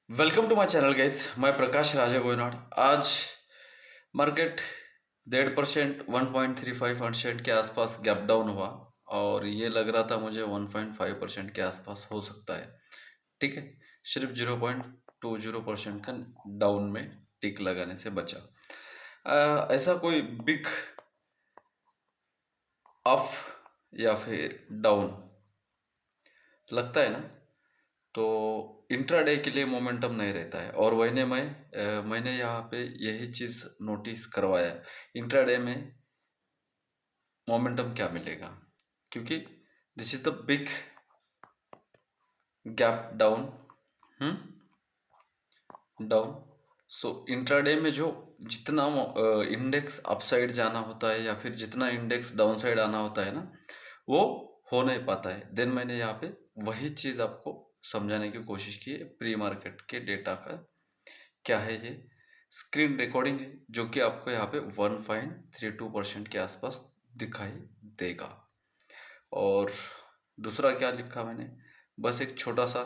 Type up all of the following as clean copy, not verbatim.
Welcome to my channel guys. मैं प्रकाश राजा गोयनाड। आज market 1.5% 1.35% के आसपास गैप डाउन हुआ और ये लग रहा था मुझे 1.5% के आसपास हो सकता है। ठीक है, सिर्फ 0.20% का डाउन में टिक लगाने से बचा। ऐसा कोई बिग अप या फिर डाउन लगता है ना, तो इंट्राडे के लिए मोमेंटम नहीं रहता है। और मैंने यहाँ पे यही चीज़ नोटिस करवाया। इंट्राडे में मोमेंटम क्या मिलेगा, क्योंकि this is the big gap down. Down. So intraday में जो जितना इंडेक्स अपसाइड जाना होता है या फिर जितना इंडेक्स डाउन साइड आना होता है ना, वो हो नहीं पाता है। देन मैंने यहाँ पे वही चीज़ आपको समझाने की कोशिश की है। प्री मार्केट के डेटा का क्या है, ये स्क्रीन रिकॉर्डिंग है जो कि आपको यहाँ पे 1.32% के आसपास दिखाई देगा। और दूसरा क्या लिखा मैंने, बस एक छोटा सा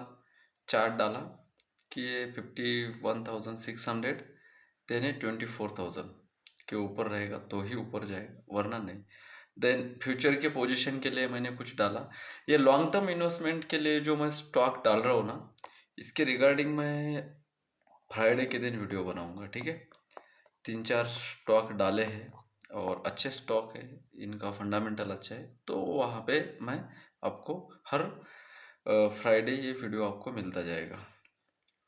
चार्ट डाला कि ये 51,600 देने 24,000 के ऊपर रहेगा तो ही ऊपर जाएगा, वरना नहीं। देन फ्यूचर के पोजीशन के लिए मैंने कुछ डाला। ये लॉन्ग टर्म इन्वेस्टमेंट के लिए जो मैं स्टॉक डाल रहा हूँ ना, इसके रिगार्डिंग मैं फ्राइडे के दिन वीडियो बनाऊंगा। ठीक है, 3-4 स्टॉक डाले हैं और अच्छे स्टॉक है, इनका फंडामेंटल अच्छा है, तो वहाँ पे मैं आपको हर फ्राइडे ये वीडियो आपको मिलता जाएगा।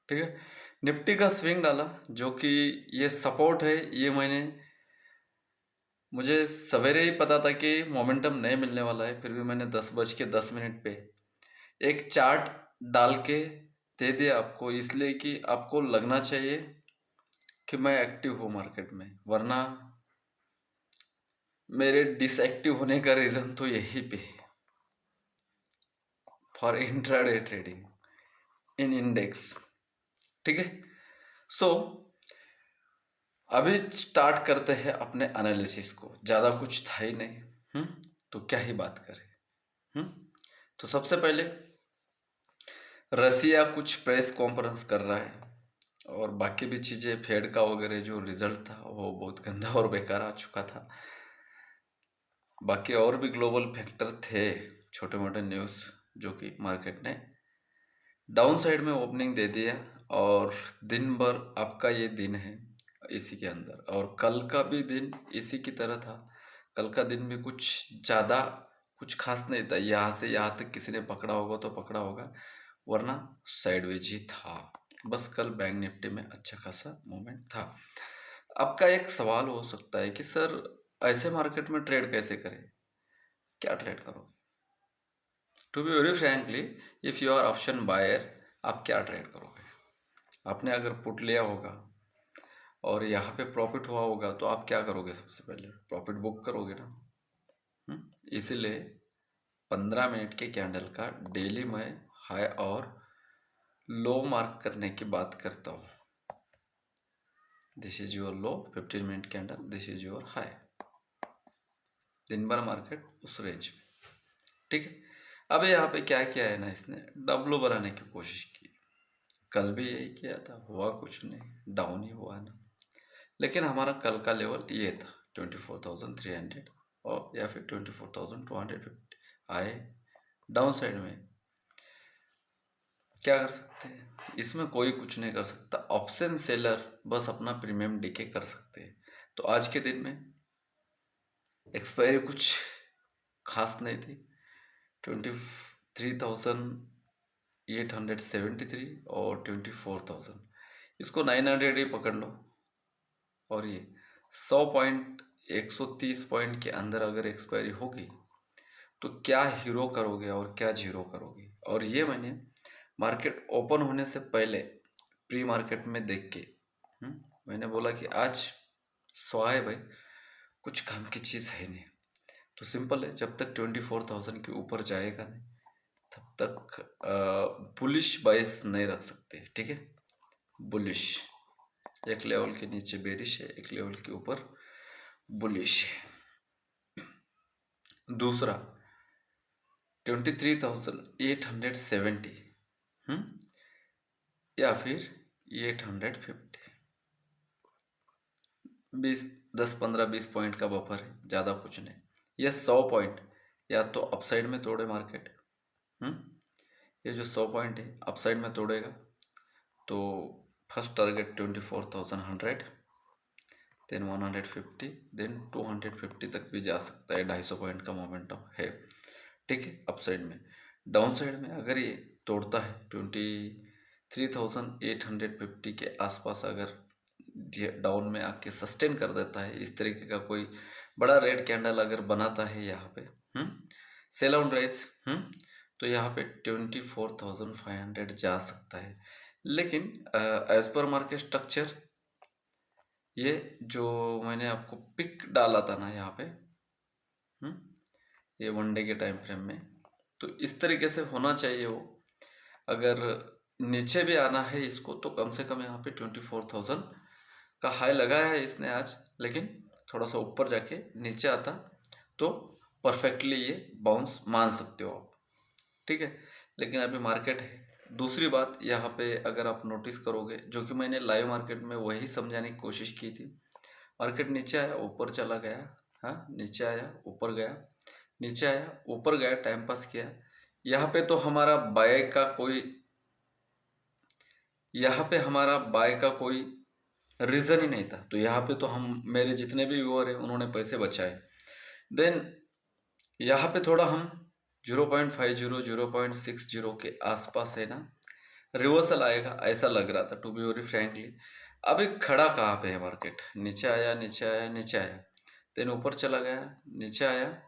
ठीक है, निफ्टी का स्विंग डाला जो कि ये सपोर्ट है। ये मुझे सवेरे ही पता था कि मोमेंटम नहीं मिलने वाला है, फिर भी मैंने 10:10 पे एक चार्ट डाल के दे दिया आपको, इसलिए कि आपको लगना चाहिए कि मैं एक्टिव हूँ मार्केट में। वरना मेरे डिसएक्टिव होने का रीज़न तो यही पे है, for intraday trading in index. ठीक है, सो अभी स्टार्ट करते हैं अपने एनालिसिस को। ज़्यादा कुछ था ही नहीं, तो क्या ही बात करें। तो सबसे पहले रसिया कुछ प्रेस कॉन्फ्रेंस कर रहा है और बाकी भी चीज़ें, फेड का वगैरह जो रिजल्ट था वो बहुत गंदा और बेकार आ चुका था। बाकी और भी ग्लोबल फैक्टर थे, छोटे मोटे न्यूज़, जो कि मार्केट ने डाउन साइड में ओपनिंग दे दिया। और दिन भर आपका ये दिन है इसी के अंदर, और कल का भी दिन इसी की तरह था। कल का दिन भी कुछ ज़्यादा कुछ खास नहीं था, यहाँ से यहाँ तक किसी ने पकड़ा होगा तो पकड़ा होगा, वरना साइडवेज ही था। बस कल बैंक निफ्टी में अच्छा खासा मूवमेंट था। आपका एक सवाल हो सकता है कि सर ऐसे मार्केट में ट्रेड कैसे करें, क्या ट्रेड करोगे? To be very frankly, if you are option buyer, आप क्या ट्रेड करोगे? आपने अगर पुट लिया होगा और यहाँ पे प्रॉफिट हुआ होगा तो आप क्या करोगे? सबसे पहले प्रॉफिट बुक करोगे ना। इसीलिए 15 मिनट के कैंडल का डेली मैं हाई और लो मार्क करने की बात करता हूँ। This is your low 15 minute candle, this is your high. दिन भर मार्केट उस रेंज में। ठीक है, अब यहाँ पे क्या किया है ना, इसने डब्लो बनाने की कोशिश की। कल भी यही किया था, हुआ कुछ नहीं, डाउन ही हुआ ना। लेकिन हमारा कल का लेवल ये था 24,300 और या फिर 24,250 आए। डाउन साइड में क्या कर सकते हैं, इसमें कोई कुछ नहीं कर सकता। ऑप्शन सेलर बस अपना प्रीमियम डीके कर सकते हैं। तो आज के दिन में एक्सपायरी कुछ खास नहीं थी, 23,873 और 24,000, इसको 900 ही पकड़ लो। और ये 100 पॉइंट, 130 पॉइंट के अंदर अगर एक्सपायरी होगी तो क्या हीरो करोगे और क्या जीरो करोगे। और ये मैंने मार्केट ओपन होने से पहले प्री मार्केट में देख के मैंने बोला कि आज सौ है भाई, कुछ काम की चीज़ है नहीं। तो सिंपल है, जब तक 24,000 के ऊपर जाएगा नहीं तब तक बुलिश बाइस नहीं रख सकते। ठीक है, बुलिश, एक लेवल के नीचे बेरिश है, एक लेवल के ऊपर बुलिश है। दूसरा 23,870 या फिर 850, 10-15-20 पॉइंट का बफर है, ज़्यादा कुछ नहीं। ये 100 पॉइंट या तो अपसाइड में तोड़े मार्केट, ये जो 100 पॉइंट है अपसाइड में तोड़ेगा तो फर्स्ट टारगेट 24,100, देन 150, देन 250 तक भी जा सकता है। 250 पॉइंट का मोमेंटम है, ठीक है, अपसाइड में। डाउन साइड में अगर ये तोड़ता है 23,850 के आसपास, अगर डाउन में आके सस्टेन कर देता है, इस तरीके का कोई बड़ा रेड कैंडल अगर बनाता है यहाँ पे, सेल ऑन राइज, तो यहाँ पे 24,500 जा सकता है। लेकिन एज पर मार्केट स्ट्रक्चर, ये जो मैंने आपको पिक डाला था ना यहाँ पे, ये 1 डे के टाइम फ्रेम में, तो इस तरीके से होना चाहिए वो। अगर नीचे भी आना है इसको तो कम से कम यहाँ पे 24,000 का हाई लगाया है इसने आज, लेकिन थोड़ा सा ऊपर जाके नीचे आता तो परफेक्टली ये बाउंस मान सकते हो आप, ठीक है। लेकिन अभी मार्केट है। दूसरी बात यहाँ पे अगर आप नोटिस करोगे, जो कि मैंने लाइव मार्केट में वही समझाने की कोशिश की थी, मार्केट नीचे आया ऊपर चला गया, हाँ, नीचे आया ऊपर गया, नीचे आया ऊपर गया, टाइम पास किया। यहाँ पे तो हमारा बाय का कोई रीज़न ही नहीं था, तो यहाँ पे तो मेरे जितने भी व्यूअर हैं उन्होंने पैसे बचाए। देन यहाँ पे थोड़ा हम 0.50 0.60 के आसपास है ना, रिवर्सल आएगा ऐसा लग रहा था, टू बी वेरी फ्रैंकली। अभी खड़ा कहाँ पे है मार्केट, नीचे आया नीचे आया नीचे आया, देन ऊपर चला गया, नीचे आया।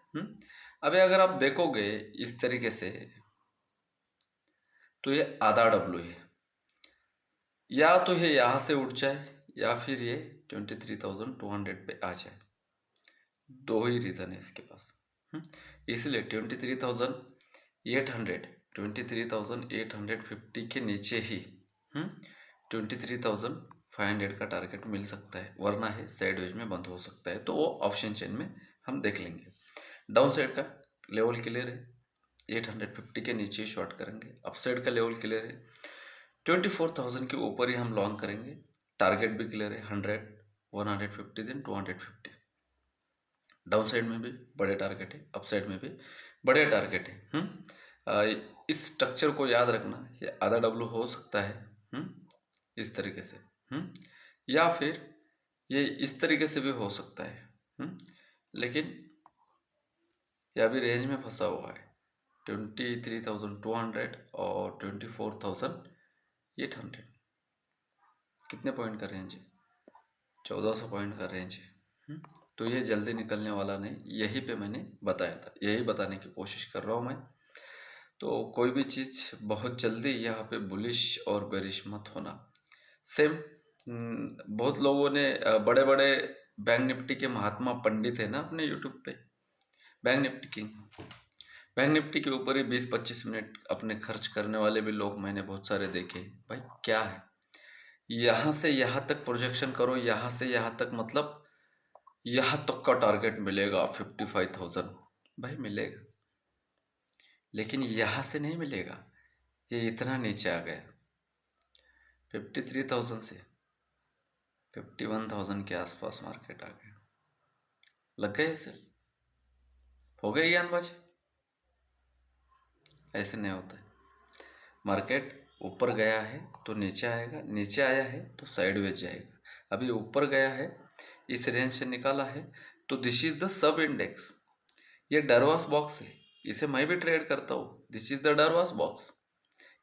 अभी अगर आप देखोगे इस तरीके से तो ये आधा डब्लू है, या तो ये यहाँ से उठ जाए या फिर ये 23,200 पे आ जाए। दो ही रीज़न है इसके पास, इसलिए 23,850 के नीचे ही 23,500 का टारगेट मिल सकता है, वरना है साइडवेज में बंद हो सकता है। तो वो ऑप्शन चेन में हम देख लेंगे। डाउन साइड का लेवल क्लियर है, 850 के नीचे ही शॉर्ट करेंगे। अपसाइड का लेवल क्लियर है, 24,000 के ऊपर ही हम लॉन्ग करेंगे। टारगेट भी क्लियर है, 100, 150, देन 250। डाउन साइड में भी बड़े टारगेट है, अप साइड में भी बड़े टारगेट है। इस स्ट्रक्चर को याद रखना, ये आधा डब्लू हो सकता है इस तरीके से, या फिर ये इस तरीके से भी हो सकता है, लेकिन ये अभी रेंज में फंसा हुआ है 23,200 और 24,800। कितने पॉइंट का रेंज है? 1400 पॉइंट का रेंज है। तो ये जल्दी निकलने वाला नहीं, यही पे मैंने बताया था, यही बताने की कोशिश कर रहा हूँ मैं। तो कोई भी चीज़ बहुत जल्दी यहाँ पे बुलिश और बेरिश मत होना। सेम बहुत लोगों ने बड़े बड़े बैंक निफ्टी के महात्मा पंडित है ना अपने यूट्यूब पे, बैंक निफ्टी के ऊपर ही 20-25 मिनट अपने खर्च करने वाले भी लोग मैंने बहुत सारे देखे। भाई क्या है, यहाँ से यहाँ तक प्रोजेक्शन करो, यहाँ से यहाँ तक, मतलब यहाँ तक का टारगेट मिलेगा 55,000, भाई मिलेगा, लेकिन यहाँ से नहीं मिलेगा। ये इतना नीचे आ गया, 53,000 से 51,000 के आसपास मार्केट आ गया। लग गए सर, हो गए ज्ञानबाज? ऐसे नहीं होता है। मार्केट ऊपर गया है तो नीचे आएगा, नीचे आया है तो साइडवेज जाएगा। अभी ऊपर गया है, इस रेंज से निकाला है, तो this is the sub index. ये डरवास बॉक्स है, इसे मैं भी ट्रेड करता हूँ। This is the Darvas box.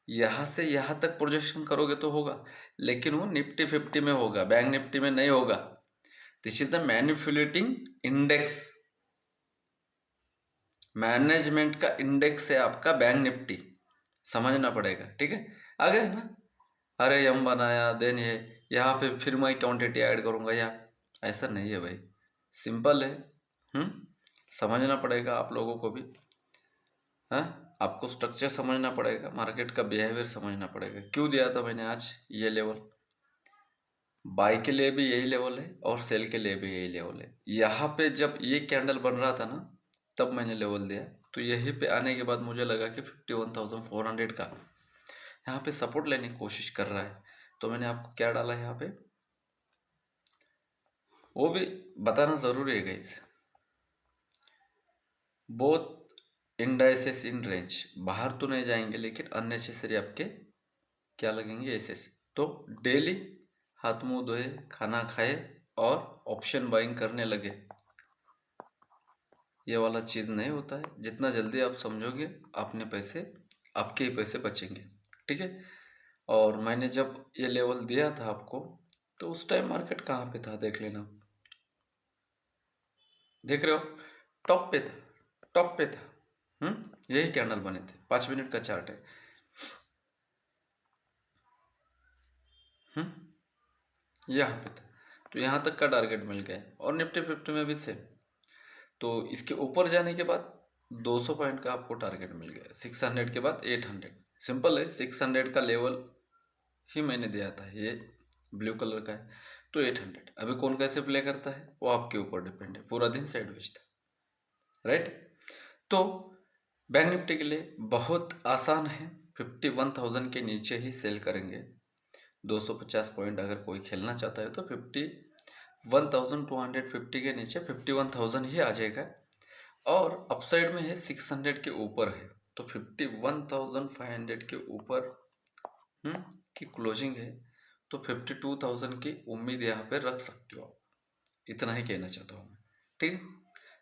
यहाँ से यहाँ तक प्रोजेक्शन करोगे तो होगा, लेकिन वो निफ्टी 50 में होगा, बैंक निफ्टी में नहीं होगा। This is the manipulating index, management का इंडेक्स है आपका बैंक निफ्टी, समझना पड़ेगा, ठीक है। आ गया ना? अरे यम बनाया देन ये यहाँ पे फिर मैं क्वांटिटी ऐड करूँगा, या ऐसा नहीं है भाई, सिंपल है। समझना पड़ेगा आप लोगों को भी, हाँ, आपको स्ट्रक्चर समझना पड़ेगा, मार्केट का बिहेवियर समझना पड़ेगा। क्यों दिया था मैंने आज ये लेवल? बाय के लिए भी यही लेवल है और सेल के लिए भी यही लेवल है। यहाँ पे जब ये कैंडल बन रहा था ना, तब मैंने लेवल दिया। तो यहीं पे आने के बाद मुझे लगा कि 51,400 का यहाँ पे सपोर्ट लेने की कोशिश कर रहा है, तो मैंने आपको क्या डाला यहाँ पे, वो भी बताना ज़रूरी है guys. Both indices in range, बाहर तो नहीं जाएंगे लेकिन अननेसेसरी आपके क्या लगेंगे, एसेस। तो डेली हाथ मुंह धोए, खाना खाए और ऑप्शन बाइंग करने लगे, ये वाला चीज़ नहीं होता है। जितना जल्दी आप समझोगे अपने पैसे, आपके ही पैसे बचेंगे, ठीक है। और मैंने जब ये लेवल दिया था आपको, तो उस टाइम मार्केट कहाँ पे था देख लेना, देख रहे हो, टॉप पे था, टॉप पे था। यही कैंडल बने थे, 5 मिनट का चार्ट है। यहाँ पे था, तो यहाँ तक का टारगेट मिल गया। और निफ्टी 50 में भी सेम। तो इसके ऊपर जाने के बाद 200 पॉइंट का आपको टारगेट मिल गया, 600 के बाद 800। सिंपल है, 600 का लेवल ही मैंने दिया था, ये ब्लू कलर का है। तो 800 अभी कौन कैसे प्ले करता है वो आपके ऊपर डिपेंड है। पूरा दिन साइडवेज था, राइट। तो बैंक निफ्टी के लिए बहुत आसान है, 51,000 के नीचे ही सेल करेंगे। 250 पॉइंट अगर कोई खेलना चाहता है तो 51,250 के नीचे 51,000 ही आ जाएगा। और अपसाइड में है 600 के ऊपर है, तो 51,500 के ऊपर की क्लोजिंग है, तो 52,000 की उम्मीद यहाँ पे रख सकते हो आप। इतना ही कहना चाहता हूँ मैं, ठीक है।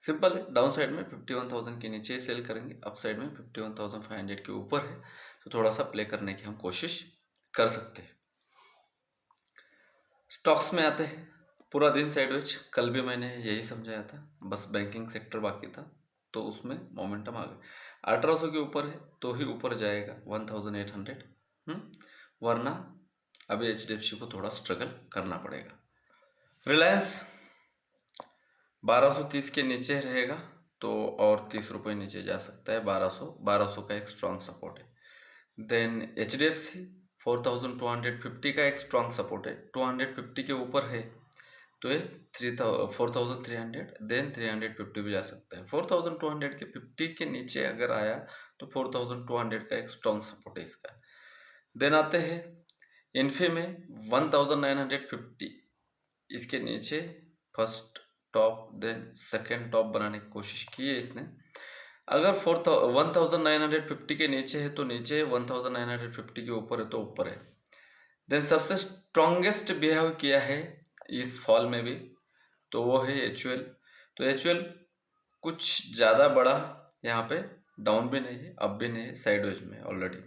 सिंपल है, डाउन साइड में 51,000 के नीचे सेल करेंगे, अप साइड में 51,500 के ऊपर है, तो थोड़ा सा प्ले करने की हम कोशिश कर सकते हैं। स्टॉक्स में आते हैं, पूरा दिन साइडवेज, कल भी मैंने यही समझाया था, बस बैंकिंग सेक्टर बाकी था, तो उसमें मोमेंटम आ गया। 1800 के ऊपर है तो ही ऊपर जाएगा 1800, वरना अभी HDFC को थोड़ा स्ट्रगल करना पड़ेगा। रिलायंस 1230 के नीचे रहेगा, तो और 30 रुपये नीचे जा सकता है। 1200 का एक स्ट्रॉन्ग सपोर्ट है। देन HDFC 4250 का एक स्ट्रॉन्ग सपोर्ट है, 250 के ऊपर है तो ये 4300, देन 350 भी जा सकता है। 4200 के 50 के नीचे अगर आया तो 4200 का एक स्ट्रॉन्ग सपोर्ट है इसका। देन आते हैं इन्फी में 1950, इसके नीचे first top then second top बनाने की कोशिश की है इसने। अगर 1950 के नीचे है तो नीचे, 1950 के ऊपर है तो ऊपर है। देन सबसे स्ट्रॉन्गेस्ट बिहेव किया है इस फॉल में भी, तो वो है HUL। तो HUL कुछ ज़्यादा बड़ा यहाँ पे डाउन भी नहीं है, अप भी नहीं है, साइडवेज में ऑलरेडी।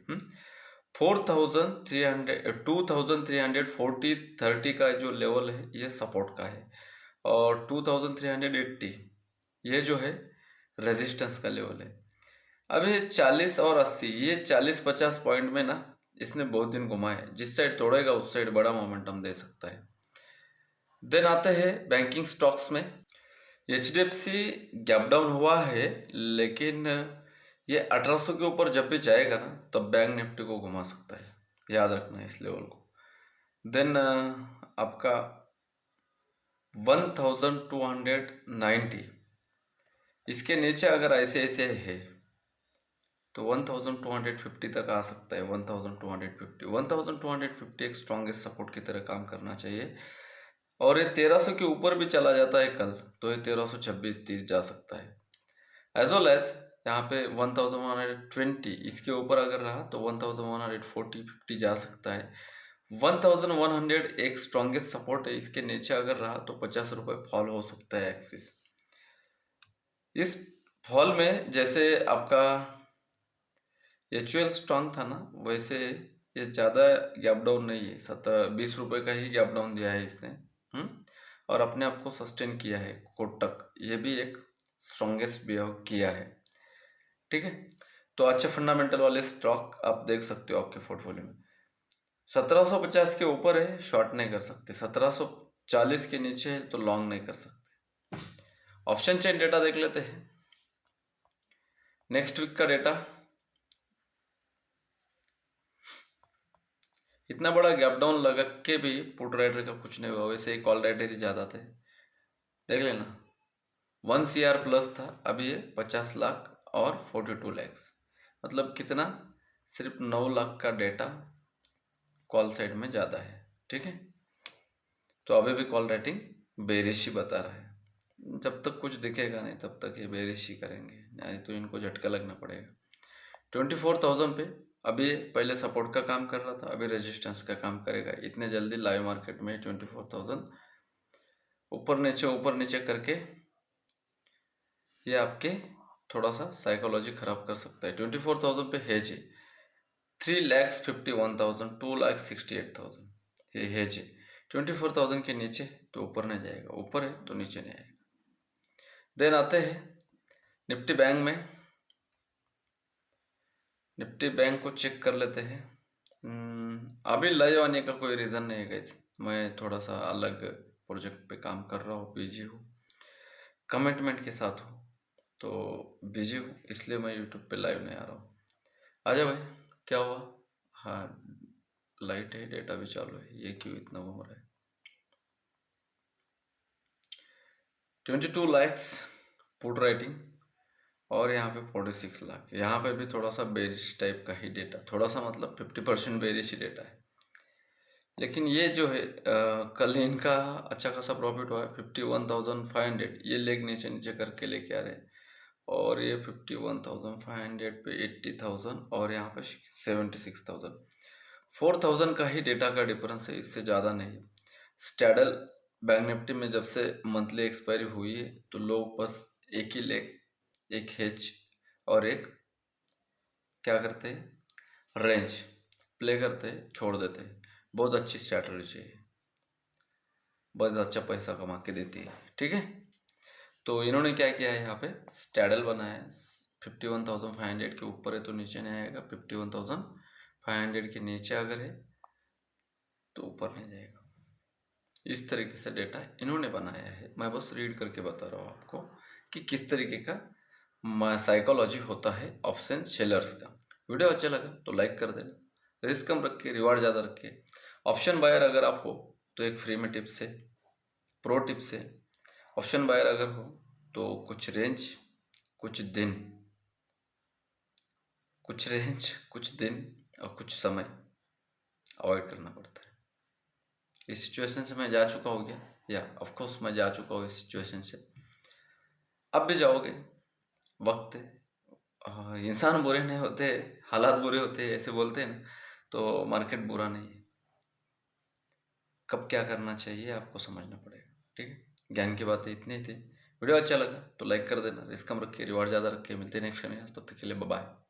2340 का जो लेवल है ये सपोर्ट का है, और 2380 ये जो है रेजिस्टेंस का लेवल है। अब ये 40 और 80, ये 40-50 पॉइंट में ना इसने बहुत दिन घुमा है, जिस साइड तोड़ेगा उस साइड बड़ा मोमेंटम दे सकता है। देन आते हैं बैंकिंग स्टॉक्स में। HDFC गैप डाउन हुआ है, लेकिन ये 1800 के ऊपर जब भी जाएगा ना तब बैंक निफ्टी को घुमा सकता है, याद रखना है इस लेवल को। देन आपका 1290, इसके नीचे अगर ऐसे ऐसे है तो 1250 तक आ सकता है। 1250 एक स्ट्रॉन्गेस्ट सपोर्ट की तरह काम करना चाहिए। और ये 1300 के ऊपर भी चला जाता है कल, तो ये 1326-30 जा सकता है। एज वेल एज यहाँ पे 1120, इसके ऊपर अगर रहा तो 1140-50 जा सकता है। 1100 एक स्ट्रॉन्गेस्ट सपोर्ट है, इसके नीचे अगर रहा तो 50 रुपये फॉल हो सकता है एक्सिस। इस फॉल में जैसे आपका HUL स्ट्रॉन्ग था ना, वैसे ये ज़्यादा गैप डाउन नहीं है, 17-20 रुपये का ही गैप डाउन दिया है इसने। और अपने आप को सस्टेन किया है कोटक, ये भी एक स्ट्रॉन्गेस्ट बिहेव किया है, ठीक है। तो अच्छे फंडामेंटल वाले स्टॉक आप देख सकते हो आपके पोर्टफोलियो में। 1750 के ऊपर है, शॉर्ट नहीं कर सकते। 1740 के नीचे है तो लॉन्ग नहीं कर सकते। ऑप्शन चेन डेटा देख लेते हैं, नेक्स्ट वीक का डेटा। इतना बड़ा गैप डाउन लगा के भी पुट राइडर का कुछ नहीं हुआ, वैसे ही कॉल राइडर ही ज़्यादा थे, देख लेना। 1 CR प्लस था, अभी ये 50 लाख और 42 लैक्स, मतलब कितना, सिर्फ 9 लाख का डेटा कॉल साइड में ज़्यादा है। ठीक है। तो अभी भी कॉल रेटिंग बेरिश ही बता रहा है। जब तक कुछ दिखेगा नहीं तब तक ये बेरिश ही करेंगे, नहीं तो इनको झटका लगना पड़ेगा। 24,000 पे अभी पहले सपोर्ट का काम कर रहा था, अभी रेजिस्टेंस का काम करेगा। इतने जल्दी लाइव मार्केट में 24,000 ऊपर नीचे करके ये आपके थोड़ा सा साइकोलॉजी खराब कर सकता है। 24,000 पे हेज है 3,51,000, 2,68,000, ये हेज है। 24,000 के नीचे तो ऊपर नहीं जाएगा, ऊपर है तो नीचे नहीं आएगा। देन आते हैं निफ्टी बैंक में। निफ्टी बैंक को चेक कर लेते हैं। अभी लाइव आने का कोई रीज़न नहीं है गाइस, मैं थोड़ा सा अलग प्रोजेक्ट पे काम कर रहा हूँ, बिजी हूँ, कमिटमेंट के साथ हूँ, तो बिजी हूँ, इसलिए मैं यूट्यूब पे लाइव नहीं आ रहा हूँ। आजा भाई, क्या हुआ? हाँ, लाइट है, डेटा भी चालू है, ये क्यों इतना घूम रहा है? 22 लाख पुट राइटिंग और यहाँ पे 46 लाख। यहाँ पे भी थोड़ा सा बेरिश टाइप का ही डेटा, थोड़ा सा मतलब 50% बेरिश ही डेटा है। लेकिन ये जो है कल इनका अच्छा खासा प्रॉफिट हुआ है, 51,500, ये लेग नीचे नीचे करके लेके आ रहे हैं। और ये 51,500 पे 80,000 और यहाँ पे 76,000, 4,000 का ही डेटा का डिफरेंस है, इससे ज़्यादा नहीं। स्टैडल बैंक निफ्टी में जब से मंथली एक्सपायरी हुई है तो लोग बस एक ही लेग, एक हेज और एक क्या करते हैं, रेंज प्ले करते हैं, छोड़ देते हैं। बहुत अच्छी स्ट्रैटेजी है, बहुत अच्छा पैसा कमा के देती है, ठीक है। तो इन्होंने क्या किया है, यहाँ पे स्टैडल बनाया है। 51,500 के ऊपर है तो नीचे नहीं आएगा, 51,500 के नीचे अगर है तो ऊपर नहीं जाएगा। इस तरीके से डेटा इन्होंने बनाया है, मैं बस रीड करके बता रहा हूँ आपको कि किस तरीके का साइकोलॉजी होता है ऑप्शन सेलर्स का। वीडियो अच्छा लगा तो लाइक कर देना, रिस्क कम रख के रिवार्ड ज़्यादा रख के। ऑप्शन बायर अगर आप हो तो एक फ्री में टिप्स है, प्रो टिप्स है। ऑप्शन बायर अगर हो तो कुछ रेंज कुछ दिन और कुछ समय अवॉइड करना पड़ता है। इस सिचुएशन से मैं जा चुका हो गया, या ऑफ कोर्स मैं जा चुका हूँ इस सिचुएशन से, अब भी जाओगे, वक्त है। इंसान बुरे नहीं होते, हालात बुरे होते हैं, ऐसे बोलते हैं ना, तो मार्केट बुरा नहीं है। कब क्या करना चाहिए आपको समझना पड़ेगा, ठीक है। ज्ञान की बातें इतनी थी। वीडियो अच्छा लगा तो लाइक कर देना, रिस्क कम रखिए, रिवार्ड ज़्यादा रखिए। मिलते हैं नेक्स्ट टाइम, तब तक के लिए बाय बाय।